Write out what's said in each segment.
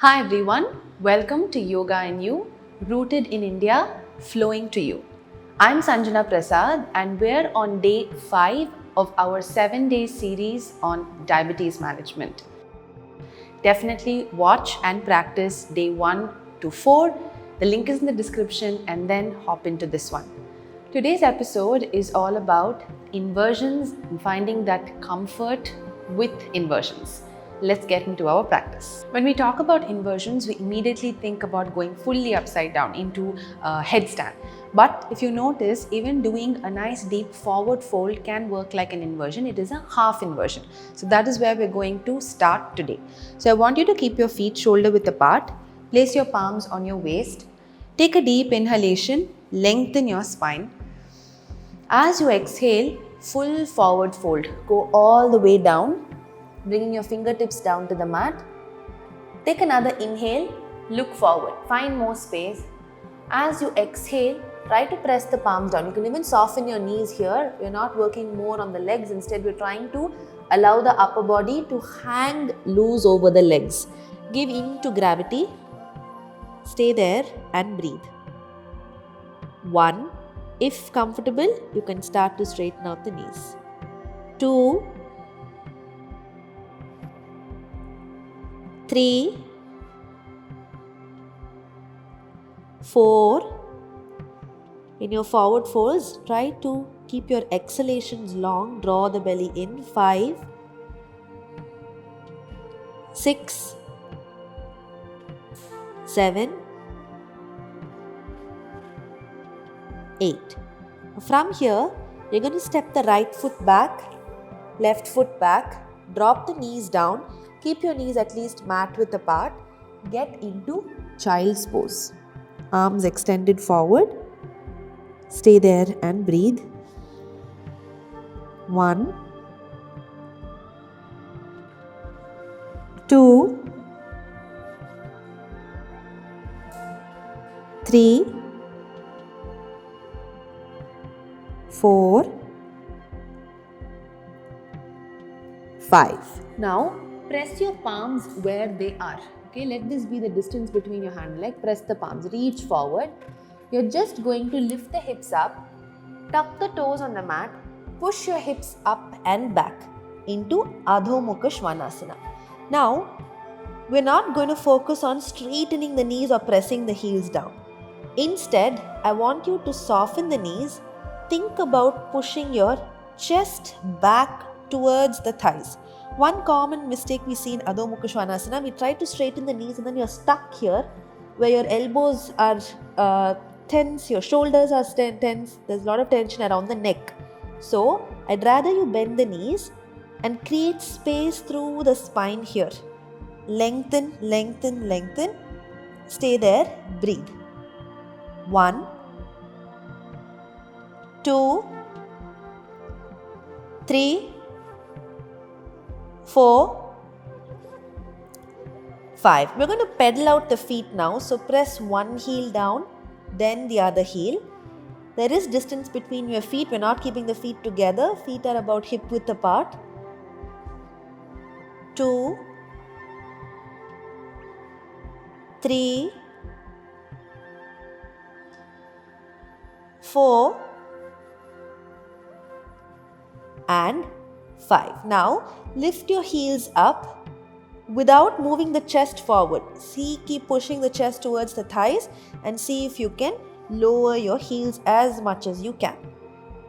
Hi everyone, welcome to Yoga and You, rooted in India, flowing to you. I'm Sanjana Prasad and we're on day 5 of our 7-day series on diabetes management. Definitely watch and practice day 1 to 4. The link is in the description and then hop into this one. Today's episode is all about inversions and finding that comfort with inversions. Let's get into our practice. When we talk about inversions, we immediately think about going fully upside down into a headstand. But if you notice, even doing a nice deep forward fold can work like an inversion. It is a half inversion. So that is where we're going to start today. So I want you to keep your feet shoulder width apart. Place your palms on your waist. Take a deep inhalation. Lengthen your spine. As you exhale, full forward fold. Go all the way down, bringing your fingertips down to the mat. Take another inhale, look forward, find more space. As you exhale, try to press the palms down. You can even soften your knees here. We're not working more on the legs. Instead, we're trying to allow the upper body to hang loose over the legs. Give in to gravity. Stay there and breathe. 1. If comfortable, you can start to straighten out the knees. 2. 3, 4. In your forward folds, try to keep your exhalations long. Draw the belly in. 5, 6, 7, 8. From here, you're going to step the right foot back, left foot back, drop the knees down. Keep your knees at least mat width apart. Get into child's pose. Arms extended forward. Stay there and breathe. 1, 2, 3, 4, 5. Now, press your palms where they are. Okay, let this be the distance between your hand and leg. Press the palms, reach forward. You're just going to lift the hips up, tuck the toes on the mat, push your hips up and back into Adho Mukha Svanasana. Now, we're not going to focus on straightening the knees or pressing the heels down. Instead, I want you to soften the knees. Think about pushing your chest back towards the thighs. One common mistake we see in Adho Mukha Svanasana, we try to straighten the knees and then you're stuck here where your elbows are tense, your shoulders are tense, there's a lot of tension around the neck. So, I'd rather you bend the knees and create space through the spine here. Lengthen, lengthen, lengthen. Stay there, breathe. 1, 2, 3, 4, 5. We're going to pedal out the feet now. So press one heel down, then the other heel. There is distance between your feet. We're not keeping the feet together. Feet are about hip width apart. 2, 3, 4, and 5. Now, lift your heels up without moving the chest forward. Keep pushing the chest towards the thighs and see if you can lower your heels as much as you can.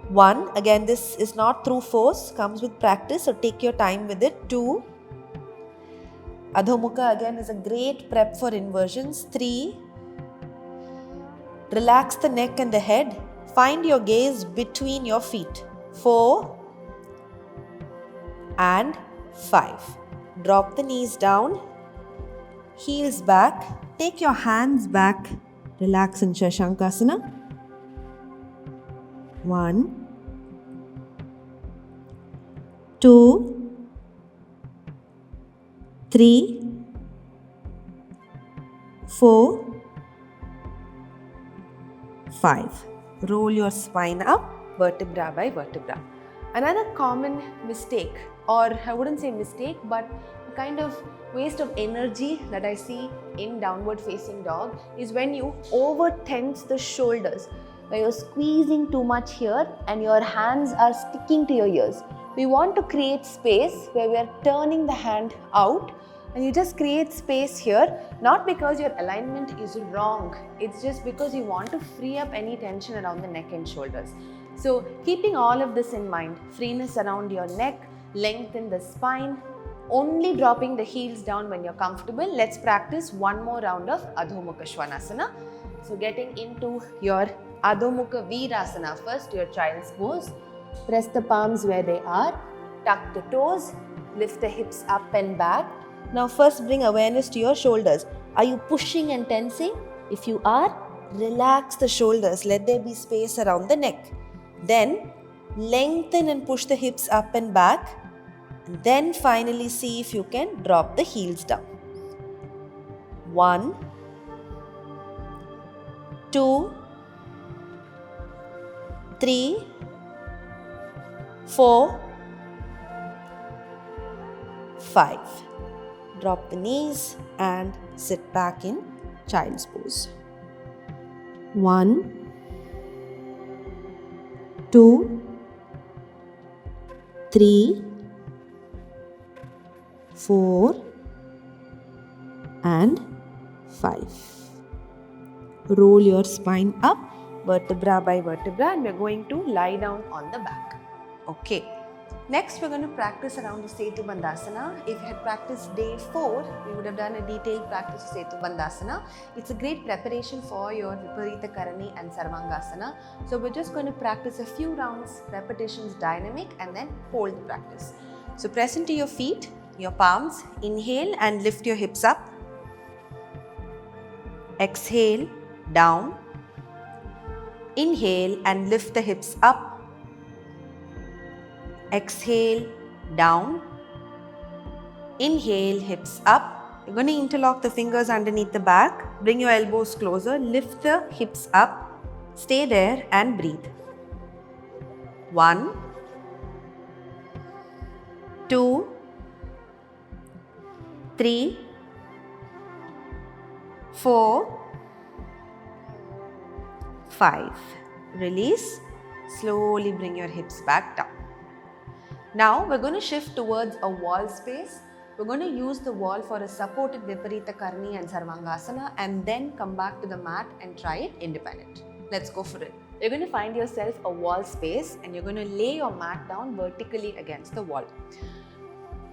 1. Again, this is not through force, comes with practice, so take your time with it. 2. Adho Mukha again is a great prep for inversions. 3. Relax the neck and the head. Find your gaze between your feet. 4. And 5. Drop the knees down, heels back, take your hands back, relax in Shashankasana. 1, 2, 3, 4, 5. Roll your spine up, vertebra by vertebra. Another common mistake, or I wouldn't say mistake, but kind of waste of energy that I see in downward facing dog is when you over tense the shoulders, where you're squeezing too much here and your hands are sticking to your ears. We want to create space where we are turning the hand out, and you just create space here, not because your alignment is wrong, it's just because you want to free up any tension around the neck and shoulders. So keeping all of this in mind, freeness around your neck, lengthen the spine, only dropping the heels down when you're comfortable. Let's practice one more round of Adho Mukha Svanasana. So getting into your Adho Mukha Virasana first, your child's pose. Press the palms where they are, tuck the toes, lift the hips up and back. Now first bring awareness to your shoulders. Are you pushing and tensing? If you are, relax the shoulders, let there be space around the neck. Then lengthen and push the hips up and back. And then finally see if you can drop the heels down. 1, 2, 3, 4, 5. Drop the knees and sit back in child's pose. 1, 2, 3, 4 and 5. Roll your spine up, vertebra by vertebra, and we're going to lie down on the back. Okay. Next, we're going to practice around the Setu Bandhasana. If you had practiced day 4, we would have done a detailed practice of Setu Bandhasana. It's a great preparation for your Viparita Karani and Sarvangasana. So we're just going to practice a few rounds, repetitions, dynamic, and then hold the practice. So press into your feet, your palms, inhale and lift your hips up. Exhale, down. Inhale and lift the hips up. Exhale, down. Inhale, hips up. You're going to interlock the fingers underneath the back. Bring your elbows closer. Lift the hips up. Stay there and breathe. 1, 2, 3, 4, 5. Release. Slowly bring your hips back down. Now we're going to shift towards a wall space. We're going to use the wall for a supported Viparita Karani and Sarvangasana, and then come back to the mat and try it independent. Let's go for it. You're going to find yourself a wall space and you're going to lay your mat down vertically against the wall.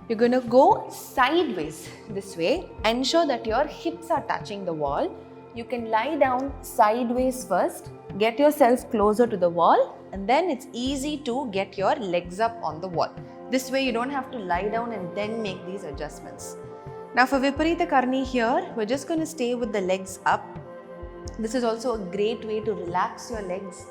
You're going to go sideways this way. Ensure that your hips are touching the wall. You can lie down sideways first. Get yourself closer to the wall, and then it's easy to get your legs up on the wall. This way you don't have to lie down and then make these adjustments. Now for Viparita Karani here, we're just going to stay with the legs up. This is also a great way to relax your legs.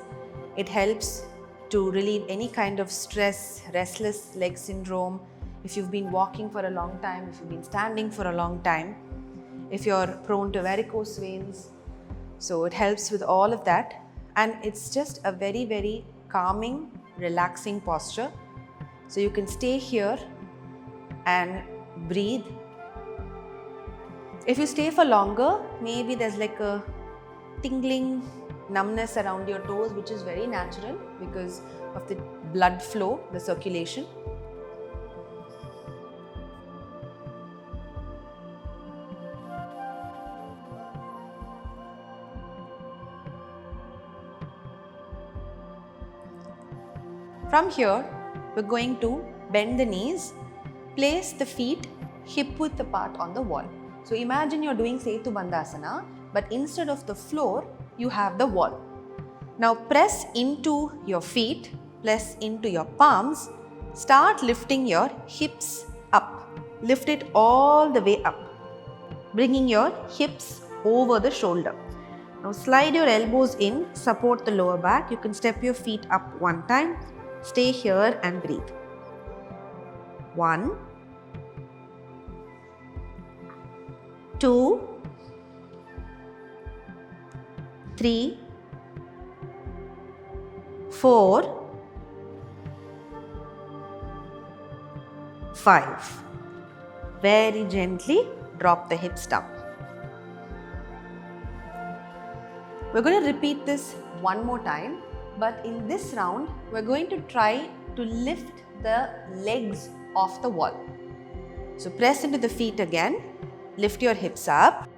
It helps to relieve any kind of stress, restless leg syndrome. If you've been walking for a long time, if you've been standing for a long time, if you're prone to varicose veins. So it helps with all of that. And it's just a very, very calming, relaxing posture. So you can stay here and breathe. If you stay for longer, maybe there's like a tingling numbness around your toes, which is very natural because of the blood flow, the circulation. From here, we're going to bend the knees, place the feet hip width apart on the wall. So imagine you're doing Setu Bandhasana, but instead of the floor, you have the wall. Now press into your feet, press into your palms, start lifting your hips up. Lift it all the way up, bringing your hips over the shoulder. Now slide your elbows in, support the lower back. You can step your feet up one time. Stay here and breathe. 1, 2, 3, 4, 5. very gently drop the hips down. We're going to repeat this one more time, but in this round, we're going to try to lift the legs off the wall. So press into the feet again, lift your hips up.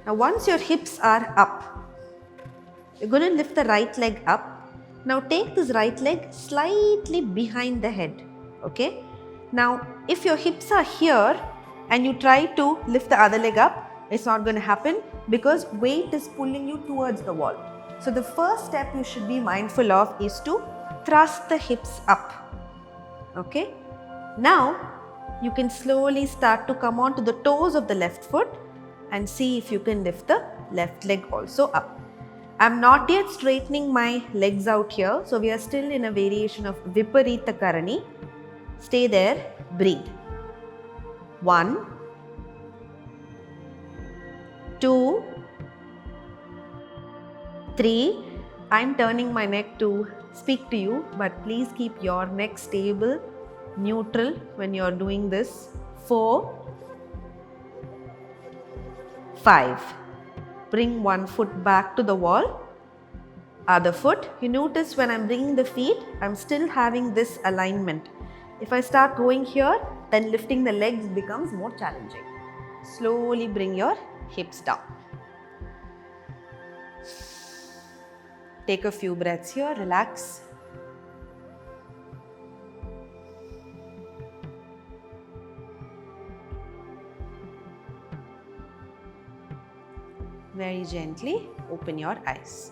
Now once your hips are up, you're going to lift the right leg up. Now take this right leg slightly behind the head, okay? Now if your hips are here and you try to lift the other leg up, it's not going to happen because weight is pulling you towards the wall. So the first step you should be mindful of is to thrust the hips up, okay? Now you can slowly start to come on to the toes of the left foot and see if you can lift the left leg also up. I'm not yet straightening my legs out here, so we are still in a variation of Viparita Karani. Stay there, breathe. 1, 2, 3. I'm turning my neck to speak to you, but please keep your neck stable, neutral when you're doing this. 4, 5. Bring one foot back to the wall, other foot. You notice when I'm bringing the feet, I'm still having this alignment. If I start going here, then lifting the legs becomes more challenging. Slowly bring your hips down. Take a few breaths here, relax. Very gently open your eyes.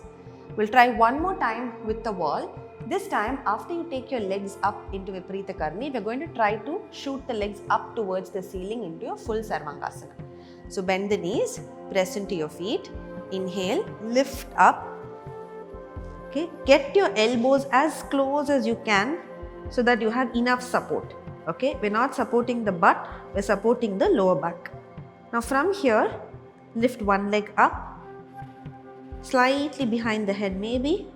We'll try one more time with the wall. This time, after you take your legs up into Viparita Karani, we're going to try to shoot the legs up towards the ceiling into your full Sarvangasana. So bend the knees, press into your feet, inhale, lift up. Okay, get your elbows as close as you can so that you have enough support. Okay, we're not supporting the butt, we're supporting the lower back. Now from here, lift one leg up, slightly behind the head maybe.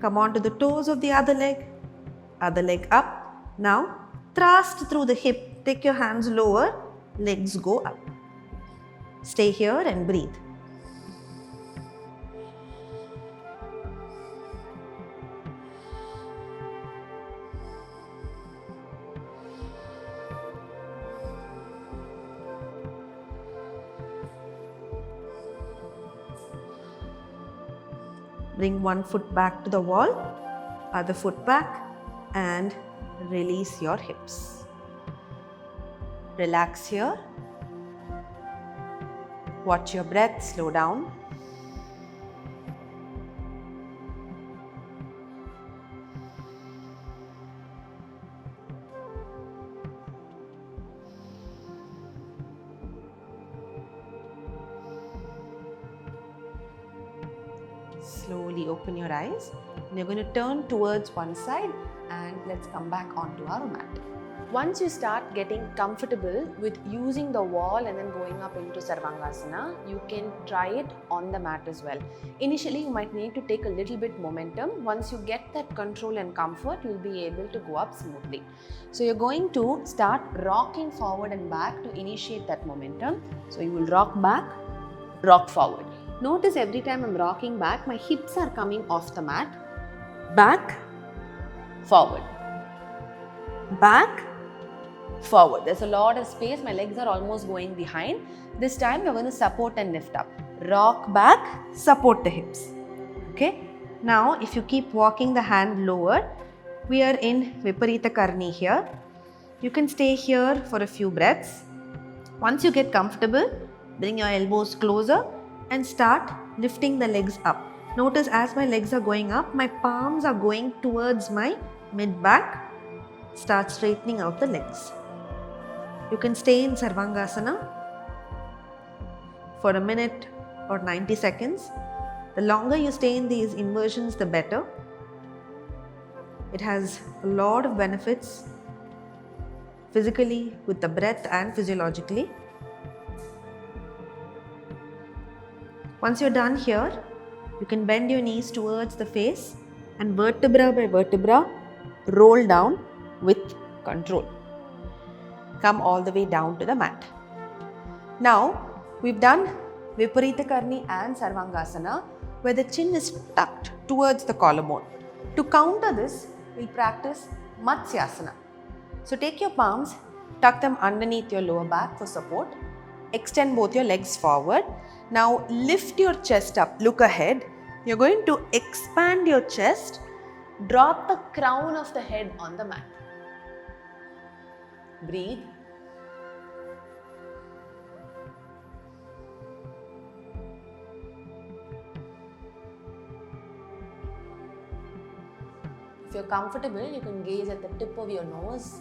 Come on to the toes of the other leg up. Now thrust through the hip, take your hands lower, legs go up. Stay here and breathe. Bring one foot back to the wall, other foot back, and release your hips. Relax here. Watch your breath, slow down. Slowly open your eyes. And you're going to turn towards one side and let's come back onto our mat. Once you start getting comfortable with using the wall and then going up into Sarvangasana, you can try it on the mat as well. Initially, you might need to take a little bit momentum. Once you get that control and comfort, you'll be able to go up smoothly. So you're going to start rocking forward and back to initiate that momentum. So you will rock back, rock forward. Notice every time I'm rocking back, my hips are coming off the mat. Back, forward. Back, forward. There's a lot of space. My legs are almost going behind. This time you're going to support and lift up. Rock back, support the hips. Okay. Now if you keep walking the hand lower, we are in Viparita Karani here. You can stay here for a few breaths. Once you get comfortable, bring your elbows closer and start lifting the legs up. Notice as my legs are going up, my palms are going towards my mid-back. Start straightening out the legs. You can stay in Sarvangasana for a minute or 90 seconds. The longer you stay in these inversions, the better. It has a lot of benefits physically, with the breath, and physiologically. Once you're done here, you can bend your knees towards the face and vertebra by vertebra roll down with control. come all the way down to the mat. Now, we've done Viparita Karani and Sarvangasana, where the chin is tucked towards the collarbone. To counter this, we'll practice Matsyasana. So take your palms, tuck them underneath your lower back for support. Extend both your legs forward. Now lift your chest up, look ahead. You're going to expand your chest. Drop the crown of the head on the mat. Breathe. If you're comfortable, you can gaze at the tip of your nose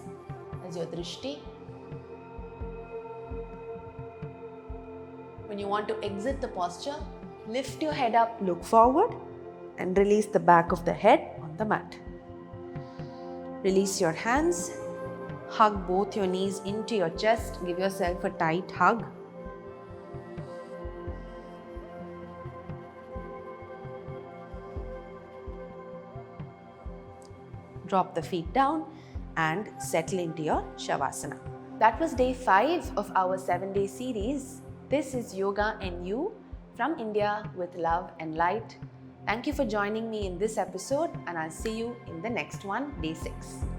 as your drishti. When you want to exit the posture, lift your head up, look forward, and release the back of the head on the mat. Release your hands, hug both your knees into your chest, give yourself a tight hug. Drop the feet down and settle into your Shavasana. That was day 5 of our 7-day series. This is Yoga and You from India with love and light. Thank you for joining me in this episode, and I'll see you in the next one, day 6.